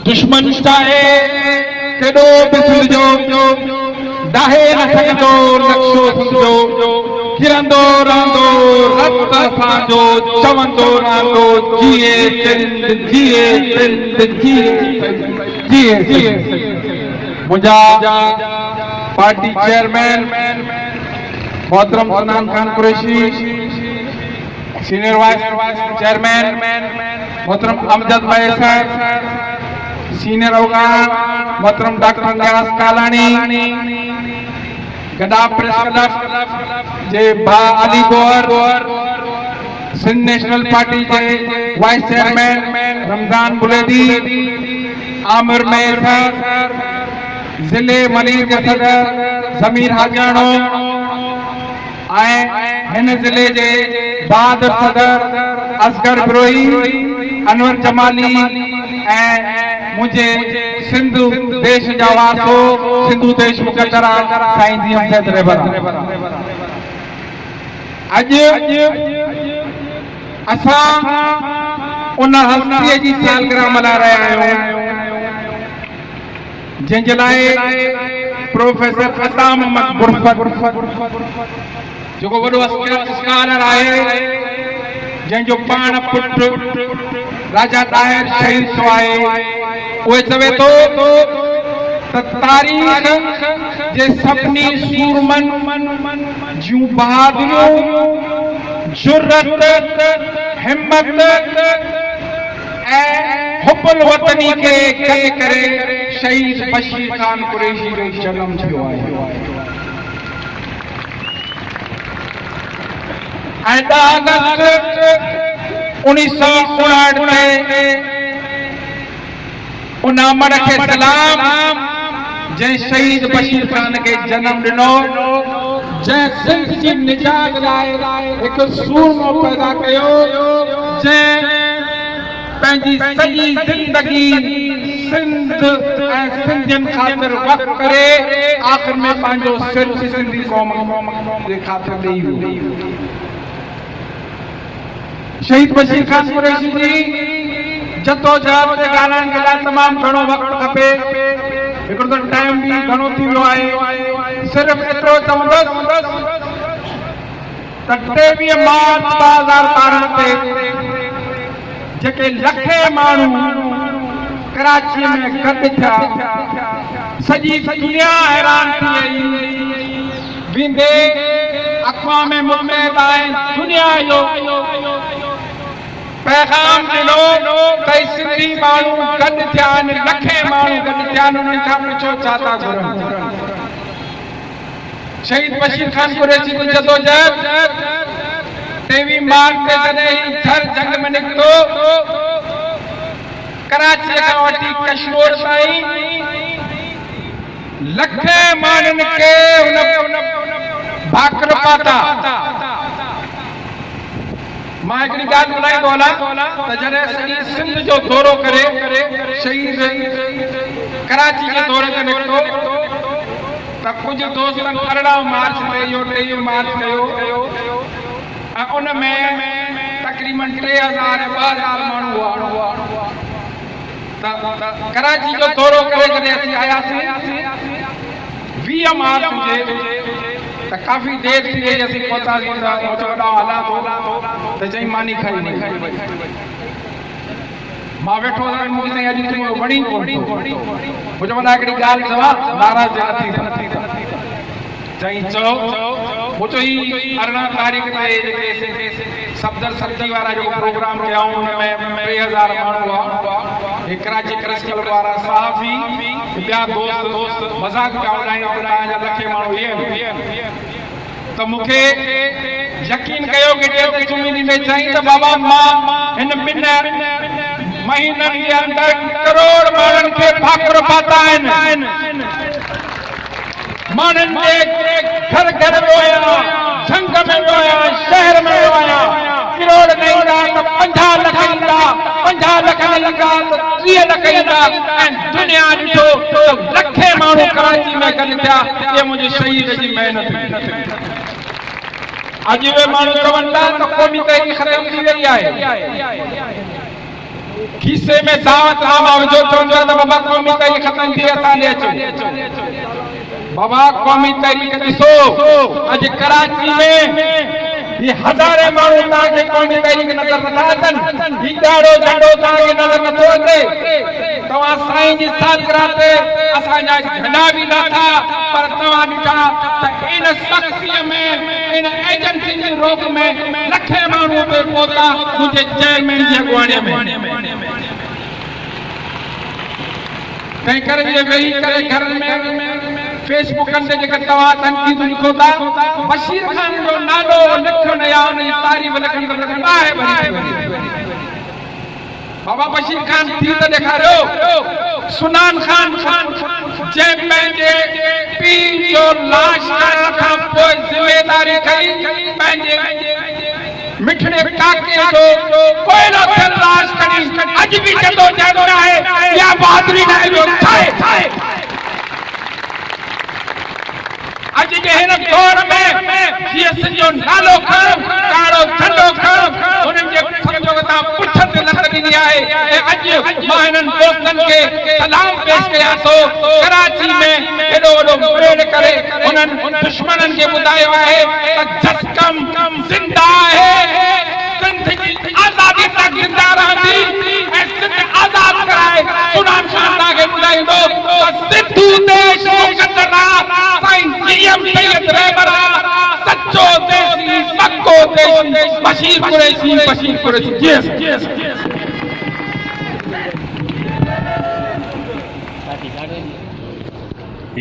दुश्मन चाहे केॾो बि सुलझो डाहे न सघंदो नक्शो सुलझो किरंदो रहंदो रत असांजो चवंदो रहंदो जिए सिंध जिए सिंध जिए जिए मुंहिंजा पार्टी चेयरमैन मोहतरम सनान Khan Qureshi, senior vice chairman मोहतरम अमजद भाई साहब, सीनियर अवगान मोहतरम डॉक्टर न्यास कालानी, गदा प्रेस क्लब जे भा अली गोहर, सिंध नेशनल पार्टी जे वाइस चेयरमैन रमजान बुलेदी, आमिर मेहर, जिले मनीर के सदर जमीर हाजानो, हिन जिले जे बहादुर सदर असगर बिरोही, अनवर जमाली ऐं मुझे सिंधु देश जा वासो सिंधु देश मुकद्दरा साईं जी हमज़द रहबर। अॼु असां उन हस्तीअ जी सालगिरह मल्हाए रहिया आहियूं जंहिंजे लाइ प्रोफेसर अता मोहम्मद गुरफत जेको वॾो स्कॉलर आहे, जंहिंजो पाण पुटु राजा ताहिर शहीद थियो आहे, उहे चवे थो त तारीख़ जे सभिनी सूरमनि जूं बहादुरियूं, जुर्रत, हिम्मत ऐं हुब्बुल वतनी खे गॾु करे शहीद बशीर खान कुरैशी जो जनम थियो आहे। ऐं 10 अगस्त 1959 में उन अमर खे सलाम जंहिं शहीद बशीर खान खे जनम ॾिनो, जंहिं सिंध जी निजात लाइ हिकु सूरमो पैदा कयो, जंहिं पंहिंजी सॼी ज़िंदगी सिंध ऐं सिंधियुनि ख़ातिर वक़्तु करे आख़िर में पंहिंजो सिर सिंधी क़ौम जे ख़ातिर ॾेई वियो। शहीद बशीर खान कुरैशी जी जदोजहद ते ॻाल्हाइण जे लाइ तमामु घणो वक़्तु खपे, हिकिड़ो त टाइम बि घणो थी वियो आहे। सिर्फ़ एतिरो चवंदुसि त 23 मार्च 2013 ते जेके लखे माण्हू कराची में गॾु थिया, सॼी दुनिया हैरान थी वई वेंदे अक़वाम मुत्तहिदा ऐं दुनिया जो पैगाम ॾिनो त सिंधी माण्हू गॾु थिया आहिनि, लखे माण्हू गॾु थिया आहिनि, उन्हनि खां पुछो छा था घुरनि। शहीद बशीर खान कुरैशी जी जदोजहद 23 मार्च ते जॾहिं थर जंग में निकितो, कराची खां वठी कश्मीर ताईं लखे माण्हुनि खे हुन भाकुर पाता। मां हिकिड़ी ॻाल्हि ॿुधाईंदो हलां त जॾहिं सॼी सिंध जो दौरो करे शहीद कराची जे दौरे ते निकितो त कुझु दोस्तनि 18 मार्च ते इहो 23 मार्च कयो ऐं उन में तक़रीबन 3000 2000 माण्हू हुआ। त कराची जो दौरो करे जॾहिं असीं आयासीं 20 मार्च जे त काफ़ी देर थी वई, असीं पहुतासीं त वॾा हला थो त चई मानी खाई मां वेठो मूंखे चई अॼु तूं वणी मुंहिंजो वॾा हिकिड़ी ॻाल्हि चवां, नाराज़ नथी चई चओ। मुंहिंजो ही 18 तारीख़ ते जेके सफदर सब्जी वारा जेको प्रोग्राम कयाऊं हुन में 3000 माण्हू हुआ। कराची प्रेस क्लब वारा सहाफ़ी ॿिया दोस्त मज़ाक पिया उॾाइनि त लखे माण्हू इहे त मूंखे यकीन कयो कि चुमी में चई त बाबा मां हिन 2 महीननि जे अंदरि करोड़ माण्हुनि खे भाकुर पाता आहिनि। माण्हुनि जे घर घर रोया, झंग में रोया, शहर में रोया, करोड़ न ईंदा त 50 लख ईंदा, 50 लख न ईंदा त 30 लख ईंदा ऐं दुनिया ॾिठो त लखे माण्हू कराची में गॾु थिया। इहे मुंहिंजे शहीद जी महिनत। अॼु उहे माण्हू चवनि था त क़ौमी तहरीक ख़तम थी वई आहे। खीसे में दावत आम आवजो चवंदा त बाबा क़ौमी तहरीक ख़त्म थी असां ॾे अचो बाबा क़ौमी तहरीक ॾिसो अॼु कराची में ये हज़ारे माण्हू तव्हांखे क़ौमी तहरीक नज़र नथा अचनि ही ॾाढो झंडो तव्हांखे नज़र नथो अचे तव्हां साईं जी सालगिरह ते असांजा झंडा बि नथा पर तव्हां ॾिठा त इन सख़्सीअ में इन एजेंसी जी रोक में लखे माण्हू पे पहुता मुंहिंजे चेयरमैन जी अॻुवाणीअ में तंहिं करे इहे वेही करे घरनि में फेसबुक ते जेका तव्हां तनक़ीद लिखो था बशीर खान जो नालो लिखण या उन जी तारीफ़ लिखण आहे बाबा बशीर खान थी त ॾेखारियो सुनान खान जंहिं पंहिंजे पीउ जो लाश करण खां पोइ ज़िमेदारी खई पंहिंजे मिठड़े काके जो कोयलो थियल लाश खणी अॼु बि जदो जहद आहे या बहादुरी न आहे छाहे अॼु जे हिन दौर में जीअं जो नालो खण कारो झंडो खण उन्हनि जे सम्झो त पुछन ते लत ॾिनी आहे ऐं अॼु मां हिननि दोस्तनि खे सलाम पेश कयां थो कराची में एॾो वॾो परेड करे उन्हनि दुश्मननि खे ॿुधायो आहे त जसकम ज़िंदा आहे सिंध जी आज़ादी तक ज़िंदा रहंदी ऐं सिंध आज़ाद कराए सुनान खान तव्हांखे ॿुधाईंदो त सिंधू देश मुक़द्दर आहे साईं जीएम सैयद रहबर सच्चो देसी पक्को देसी बशीर कुरैशी